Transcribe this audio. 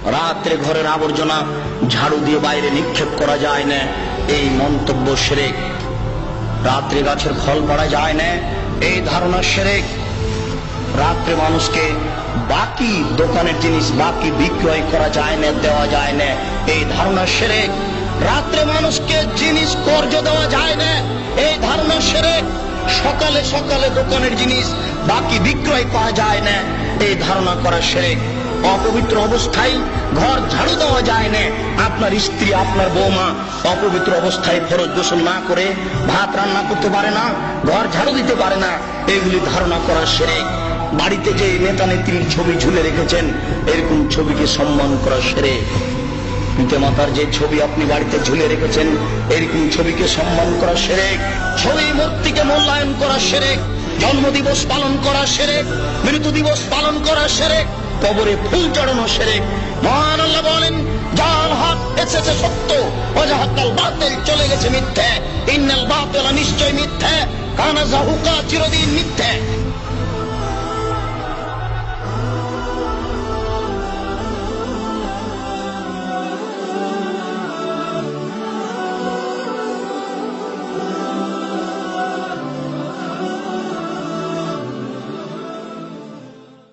রাত্রে ঘরের আবর্জনা ঝাড়ু দিয়ে বাইরে নিক্ষেপ করা যায় না, এই মন্তব্য শিরক। রাত্রে গাছের ফল পাড়া যায় না, এই ধারণা শিরক। রাত্রে মানুষকে বাকি দোকানের জিনিস বাকি বিক্রয় করা যায় না, দেওয়া যায় না, এই ধারণা শিরক। রাত্রে মানুষকে জিনিস কর্জ দেওয়া যায় না, এই ধারণা শিরক। সকালে সকালে দোকানের জিনিস বাকি বিক্রয় করা যায় না, এই ধারণা করা শিরক। অপবিত্র অবস্থায় ঘর ঝাড়ু দেওয়া যায় না, আপনার স্ত্রী আপনার বৌমা অপবিত্র অবস্থায় ফরজ গোসল না করে ভাত রান্না করতে পারে না, ঘর ঝাড়ু দিতে পারে না, এগুলি ধারণা করা শিরক। বাড়িতে যে নেতা নেত্রীর ছবি ঝুলে রেখেছেন, এরকম ছবিকে সম্মান করা শিরক। পিতা মাতার যে ছবি আপনি বাড়িতে ঝুলে রেখেছেন, এরকম ছবিকে সম্মান করা শিরক। ছবি মূর্তিকে মূল্যায়ন করা শিরক। জন্মদিবস পালন করা শিরক, মৃত্যু দিবস পালন করা শিরক, কবরে ফুল চড়ানো শিরক। মহান আল্লাহ বলেন, যার হক এসেছে সত্য, ওয়াজাহাকাল বাতিল চলে গেছে মিথ্যে। ইন্নাল বাতিলা নিশ্চয় মিথ্যে, কানা যাহুকা চিরদিন মিথ্যে।